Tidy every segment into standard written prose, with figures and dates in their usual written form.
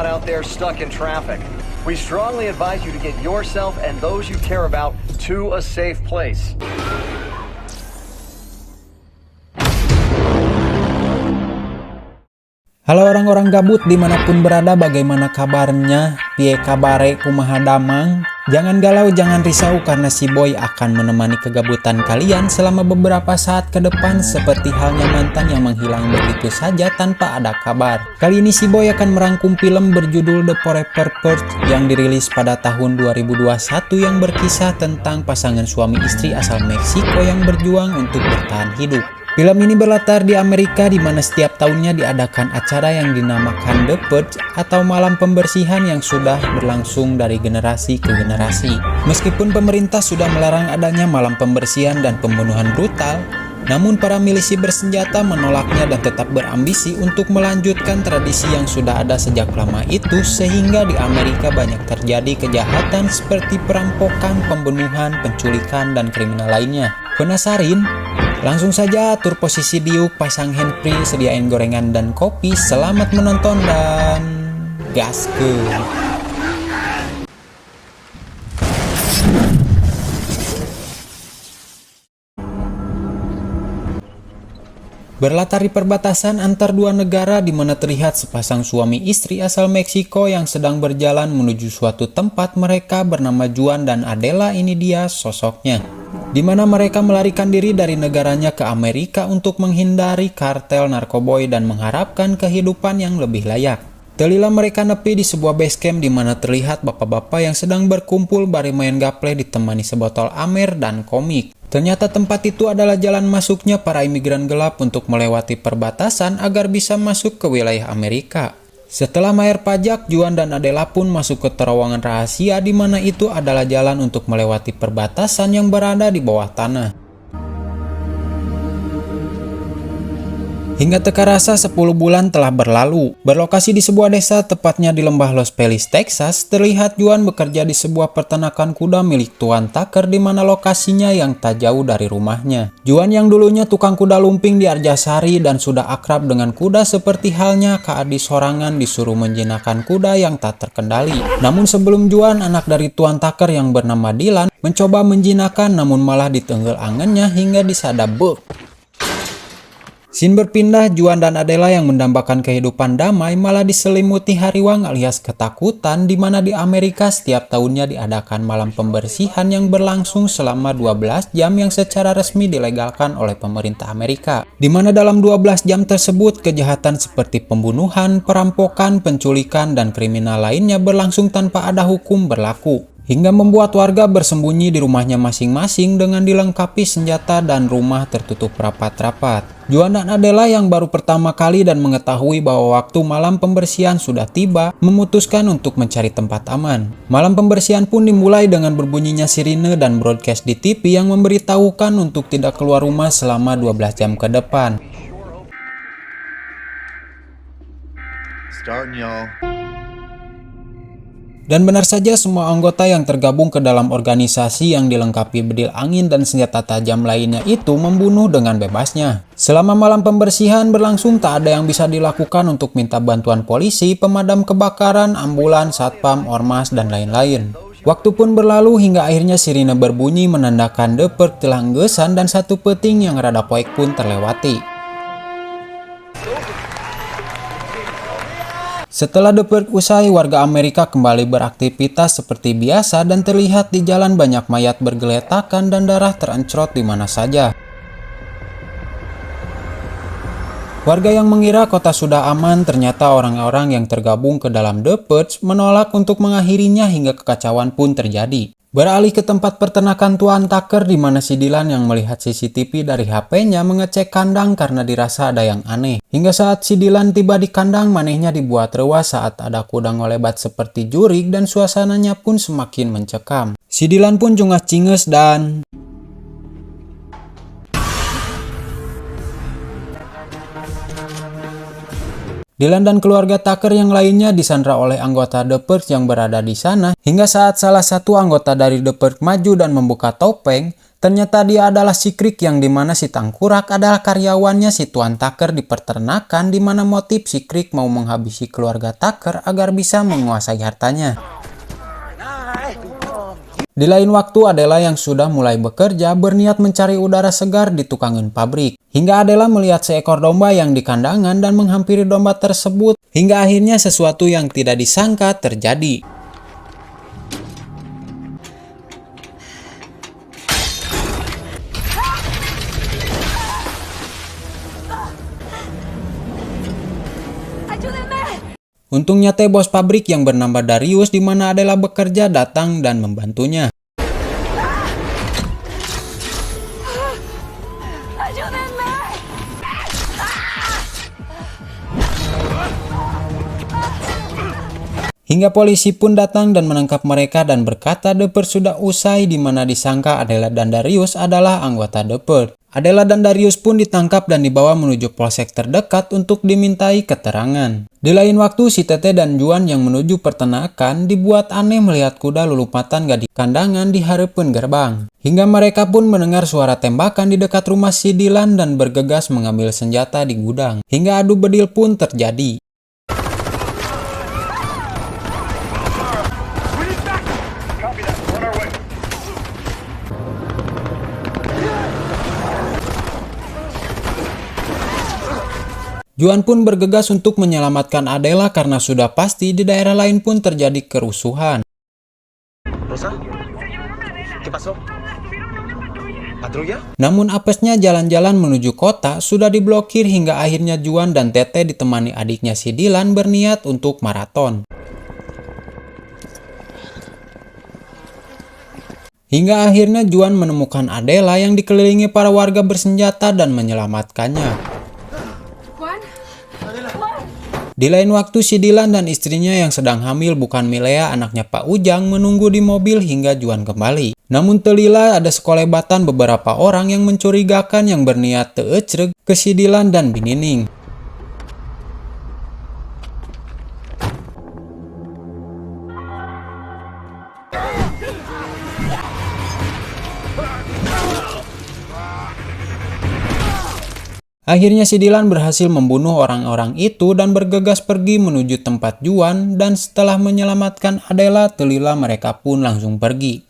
not out there stuck in traffic. We strongly advise you to get yourself and those you care about to a safe place. Halo orang-orang gabut dimanapun berada, bagaimana kabarnya? Pie kabare kumaha damang? Jangan galau, jangan risau karena si Boy akan menemani kegabutan kalian selama beberapa saat ke depan seperti halnya mantan yang menghilang begitu saja tanpa ada kabar. Kali ini si Boy akan merangkum film berjudul The Forever Purge yang dirilis pada tahun 2021 yang berkisah tentang pasangan suami istri asal Meksiko yang berjuang untuk bertahan hidup. Film ini berlatar di Amerika di mana setiap tahunnya diadakan acara yang dinamakan The Purge atau malam pembersihan yang sudah berlangsung dari generasi ke generasi. Meskipun pemerintah sudah melarang adanya malam pembersihan dan pembunuhan brutal, namun para milisi bersenjata menolaknya dan tetap berambisi untuk melanjutkan tradisi yang sudah ada sejak lama itu, sehingga di Amerika banyak terjadi kejahatan seperti perampokan, pembunuhan, penculikan, dan kriminal lainnya. Penasarin? Langsung saja atur posisi diuk, pasang handfree, sediain gorengan dan kopi. Selamat menonton dan gaskeun. Berlatar di perbatasan antar dua negara di mana terlihat sepasang suami istri asal Meksiko yang sedang berjalan menuju suatu tempat. Mereka bernama Juan dan Adela, ini dia sosoknya. Di mana mereka melarikan diri dari negaranya ke Amerika untuk menghindari kartel narkoboy dan mengharapkan kehidupan yang lebih layak. Telila mereka nepi di sebuah base camp di mana terlihat bapak-bapak yang sedang berkumpul bari main gaple ditemani sebotol amer dan komik. Ternyata tempat itu adalah jalan masuknya para imigran gelap untuk melewati perbatasan agar bisa masuk ke wilayah Amerika. Setelah bayar pajak, Juan dan Adela pun masuk ke terowongan rahasia di mana itu adalah jalan untuk melewati perbatasan yang berada di bawah tanah. Hingga teka rasa 10 bulan telah berlalu. Berlokasi di sebuah desa tepatnya di lembah Los Feliz, Texas, terlihat Juan bekerja di sebuah peternakan kuda milik Tuan Tucker di mana lokasinya yang tak jauh dari rumahnya. Juan yang dulunya tukang kuda lumping di Arjasari dan sudah akrab dengan kuda seperti halnya Kaadi sorangan disuruh menjinakkan kuda yang tak terkendali. Namun sebelum Juan, anak dari Tuan Tucker yang bernama Dylan mencoba menjinakkan namun malah ditenggel angannya hingga disadabek. Scene berpindah, Juan dan Adela yang mendambakan kehidupan damai malah diselimuti hariwang alias ketakutan di mana di Amerika setiap tahunnya diadakan malam pembersihan yang berlangsung selama 12 jam yang secara resmi dilegalkan oleh pemerintah Amerika. Di mana dalam 12 jam tersebut kejahatan seperti pembunuhan, perampokan, penculikan, dan kriminal lainnya berlangsung tanpa ada hukum berlaku. Hingga membuat warga bersembunyi di rumahnya masing-masing dengan dilengkapi senjata dan rumah tertutup rapat-rapat. Juan dan Adela yang baru pertama kali dan mengetahui bahwa waktu malam pembersihan sudah tiba, memutuskan untuk mencari tempat aman. Malam pembersihan pun dimulai dengan berbunyinya sirine dan broadcast di TV yang memberitahukan untuk tidak keluar rumah selama 12 jam ke depan. Starting, y'all. Dan benar saja semua anggota yang tergabung ke dalam organisasi yang dilengkapi bedil angin dan senjata tajam lainnya itu membunuh dengan bebasnya. Selama malam pembersihan berlangsung tak ada yang bisa dilakukan untuk minta bantuan polisi, pemadam kebakaran, ambulan, satpam, ormas, dan lain-lain. Waktu pun berlalu hingga akhirnya sirine berbunyi menandakan The Purge telah nggesan dan satu peting yang rada poek pun terlewati. Setelah The Purge usai, warga Amerika kembali beraktivitas seperti biasa dan terlihat di jalan banyak mayat bergeletakan dan darah terencrot di mana saja. Warga yang mengira kota sudah aman, ternyata orang-orang yang tergabung ke dalam The Purge menolak untuk mengakhirinya hingga kekacauan pun terjadi. Beralih ke tempat peternakan Tuan Tucker di mana si Dylan yang melihat CCTV dari HP-nya mengecek kandang karena dirasa ada yang aneh. Hingga saat si Dylan tiba di kandang, manehnya dibuat rewah saat ada kuda ngolebat seperti jurig dan suasananya pun semakin mencekam. Si Dylan pun cungas-cinges dan Dylan dan keluarga Tucker yang lainnya disandra oleh anggota The Purge yang berada di sana, hingga saat salah satu anggota dari The Purge maju dan membuka topeng, ternyata dia adalah si Crick yang dimana si tangkurak adalah karyawannya si Tuan Tucker di peternakan, dimana motif si Crick mau menghabisi keluarga Tucker agar bisa menguasai hartanya. Di lain waktu, Adela yang sudah mulai bekerja berniat mencari udara segar di tukangan pabrik. Hingga Adela melihat seekor domba yang di kandangan dan menghampiri domba tersebut. Hingga akhirnya sesuatu yang tidak disangka terjadi. Untungnya teh bos pabrik yang bernama Darius di mana Adela bekerja datang dan membantunya. Hingga polisi pun datang dan menangkap mereka dan berkata The Purge sudah usai, di mana disangka Adela dan Darius adalah anggota The Purge. Adela dan Darius pun ditangkap dan dibawa menuju polsek terdekat untuk dimintai keterangan. Di lain waktu, si Tete dan Juan yang menuju peternakan dibuat aneh melihat kuda lulupatan gak di kandangan di hareupeun gerbang. Hingga mereka pun mendengar suara tembakan di dekat rumah si Dylan dan bergegas mengambil senjata di gudang. Hingga adu bedil pun terjadi. Juan pun bergegas untuk menyelamatkan Adela karena sudah pasti di daerah lain pun terjadi kerusuhan. Rosa? ¿Qué pasó? ¿Patrulla? Namun apesnya jalan-jalan menuju kota sudah diblokir hingga akhirnya Juan dan Tete ditemani adiknya si Dylan berniat untuk maraton. Hingga akhirnya Juan menemukan Adela yang dikelilingi para warga bersenjata dan menyelamatkannya. Di lain waktu, si Dylan dan istrinya yang sedang hamil bukan Milea anaknya Pak Ujang menunggu di mobil hingga Juan kembali. Namun telila ada sekolebatan beberapa orang yang mencurigakan yang berniat teecreg ke si Dylan dan Binining. Akhirnya si Dylan berhasil membunuh orang-orang itu dan bergegas pergi menuju tempat Juan, dan setelah menyelamatkan Adela, telila mereka pun langsung pergi.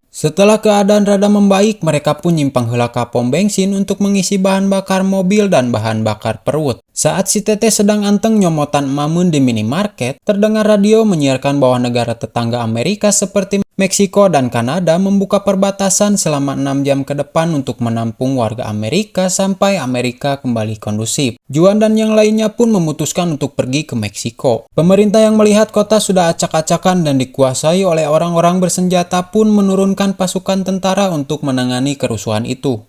Setelah keadaan rada membaik, mereka pun nyimpang heula ka pom bensin untuk mengisi bahan bakar mobil dan bahan bakar perut. Saat si Tete sedang anteng nyomotan emamun di minimarket, terdengar radio menyiarkan bahwa negara tetangga Amerika seperti Meksiko dan Kanada membuka perbatasan selama 6 jam ke depan untuk menampung warga Amerika sampai Amerika kembali kondusif. Juan dan yang lainnya pun memutuskan untuk pergi ke Meksiko. Pemerintah yang melihat kota sudah acak-acakan dan dikuasai oleh orang-orang bersenjata pun menurunkan pasukan tentara untuk menangani kerusuhan itu.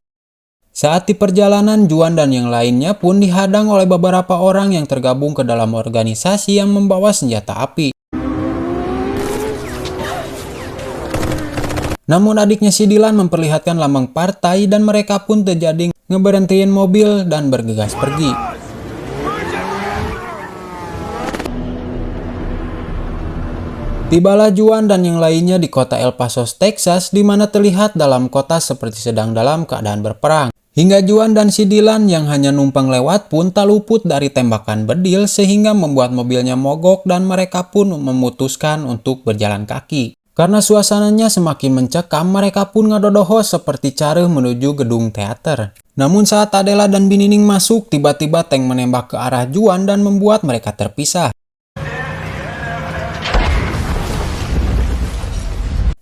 Saat di perjalanan, Juan dan yang lainnya pun dihadang oleh beberapa orang yang tergabung ke dalam organisasi yang membawa senjata api. Namun adiknya si Dylan memperlihatkan lambang partai dan mereka pun terjadi ngeberhentiin mobil dan bergegas pergi. Tibalah Juan dan yang lainnya di kota El Paso, Texas, di mana terlihat dalam kota seperti sedang dalam keadaan berperang. Hingga Juan dan si Dylan yang hanya numpang lewat pun tak luput dari tembakan bedil sehingga membuat mobilnya mogok dan mereka pun memutuskan untuk berjalan kaki. Karena suasananya semakin mencekam, mereka pun ngadodoho seperti cara menuju gedung teater. Namun saat Adela dan Binining masuk, tiba-tiba tank menembak ke arah Juan dan membuat mereka terpisah.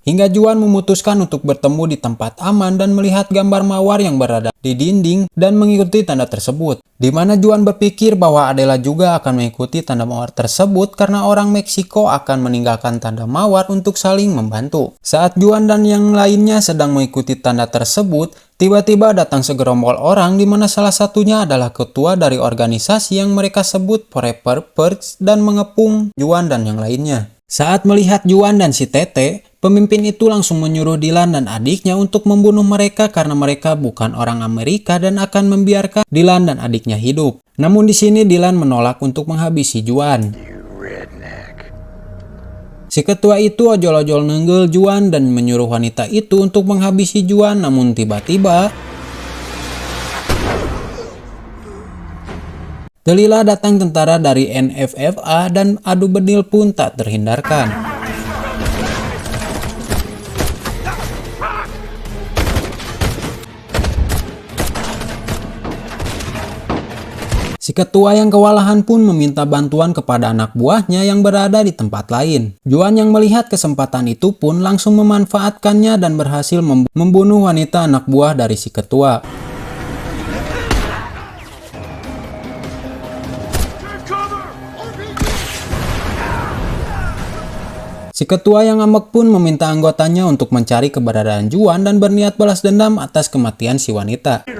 Hingga Juan memutuskan untuk bertemu di tempat aman dan melihat gambar mawar yang berada di dinding dan mengikuti tanda tersebut. Di mana Juan berpikir bahwa Adela juga akan mengikuti tanda mawar tersebut karena orang Meksiko akan meninggalkan tanda mawar untuk saling membantu. Saat Juan dan yang lainnya sedang mengikuti tanda tersebut, tiba-tiba datang segerombol orang di mana salah satunya adalah ketua dari organisasi yang mereka sebut Forever Purge dan mengepung Juan dan yang lainnya. Saat melihat Juan dan si Tete, Pemimpin itu langsung menyuruh Dylan dan adiknya untuk membunuh mereka karena mereka bukan orang Amerika dan akan membiarkan Dylan dan adiknya hidup. Namun di sini Dylan menolak untuk menghabisi Juan. Si ketua itu ojol-ojol nenggel Juan dan menyuruh wanita itu untuk menghabisi Juan, namun tiba-tiba Delilah datang tentara dari NFFA dan adu bedil pun tak terhindarkan. Si ketua yang kewalahan pun meminta bantuan kepada anak buahnya yang berada di tempat lain. Juan yang melihat kesempatan itu pun langsung memanfaatkannya dan berhasil membunuh wanita anak buah dari si ketua. Si ketua yang ngambek pun meminta anggotanya untuk mencari keberadaan Juan dan berniat balas dendam atas kematian si wanita.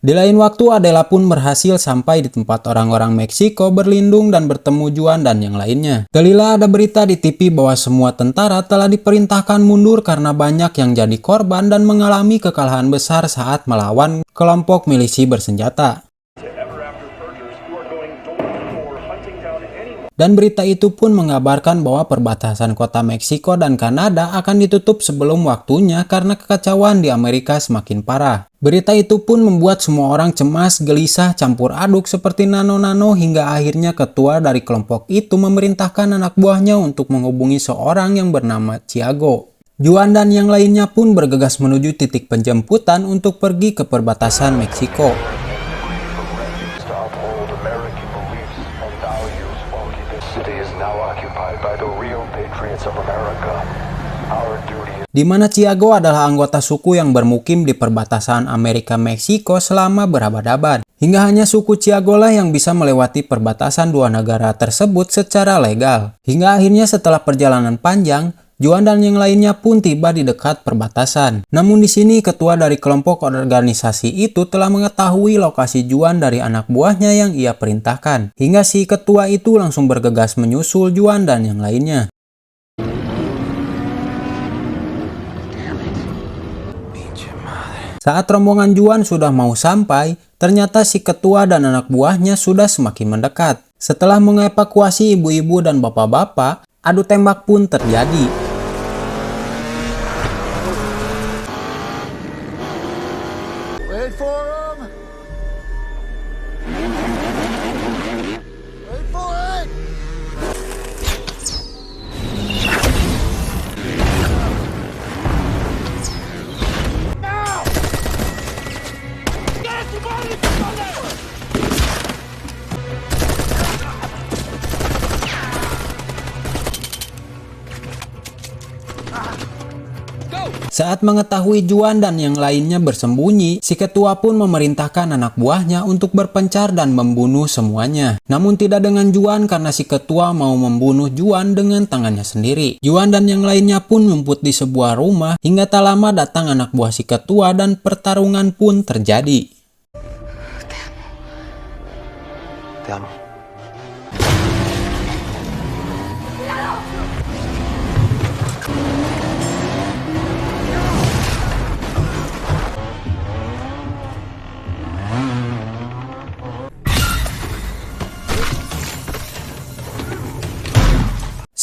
Di lain waktu, Adela pun berhasil sampai di tempat orang-orang Meksiko berlindung dan bertemu Juan dan yang lainnya. Delilah ada berita di TV bahwa semua tentara telah diperintahkan mundur karena banyak yang jadi korban dan mengalami kekalahan besar saat melawan kelompok milisi bersenjata. Dan berita itu pun mengabarkan bahwa perbatasan kota Meksiko dan Kanada akan ditutup sebelum waktunya karena kekacauan di Amerika semakin parah. Berita itu pun membuat semua orang cemas, gelisah, campur aduk seperti nano-nano hingga akhirnya ketua dari kelompok itu memerintahkan anak buahnya untuk menghubungi seorang yang bernama Thiago. Juan dan yang lainnya pun bergegas menuju titik penjemputan untuk pergi ke perbatasan Meksiko. Di mana Thiago adalah anggota suku yang bermukim di perbatasan Amerika-Meksiko selama berabad-abad. Hingga hanya suku Thiago lah yang bisa melewati perbatasan dua negara tersebut secara legal. Hingga akhirnya setelah perjalanan panjang, Juan dan yang lainnya pun tiba di dekat perbatasan. Namun di sini ketua dari kelompok organisasi itu telah mengetahui lokasi Juan dari anak buahnya yang ia perintahkan. Hingga si ketua itu langsung bergegas menyusul Juan dan yang lainnya. Saat rombongan Juan sudah mau sampai, ternyata si ketua dan anak buahnya sudah semakin mendekat. Setelah mengevakuasi ibu-ibu dan bapak-bapak, adu tembak pun terjadi. Wait for him. Wait for it. Saat mengetahui Juan dan yang lainnya bersembunyi, si ketua pun memerintahkan anak buahnya untuk berpencar dan membunuh semuanya. Namun tidak dengan Juan karena si ketua mau membunuh Juan dengan tangannya sendiri. Juan dan yang lainnya pun ngumpul di sebuah rumah hingga tak lama datang anak buah si ketua dan pertarungan pun terjadi. Te amo.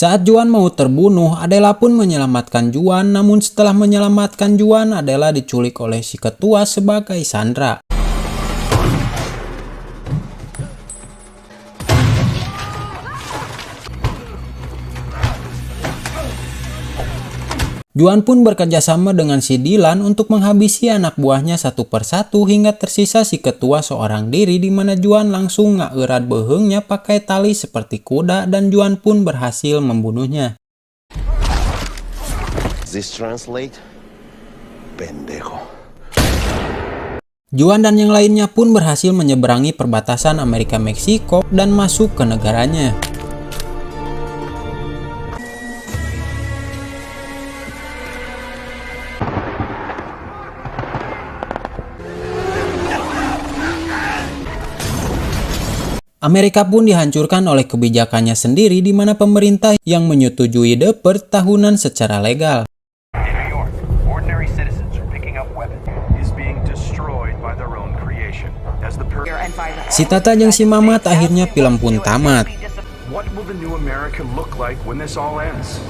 Saat Juan mau terbunuh, Adela pun menyelamatkan Juan, namun setelah menyelamatkan Juan, Adela diculik oleh si ketua sebagai sandera. Juan pun bekerjasama dengan si Dylan untuk menghabisi anak buahnya satu persatu hingga tersisa si ketua seorang diri di mana Juan langsung ngeurat beheungnya pakai tali seperti kuda dan Juan pun berhasil membunuhnya. This translate? Pendejo. Juan dan yang lainnya pun berhasil menyeberangi perbatasan Amerika-Meksiko dan masuk ke negaranya. Amerika pun dihancurkan oleh kebijakannya sendiri di mana pemerintah yang menyetujui deper tahunan secara legal. In New York, ordinary citizens are picking up weapons is being destroyed by their own creation. As the Si Tata jeung si Mamat akhirnya film pun tamat. What will the new America look like when this all ends?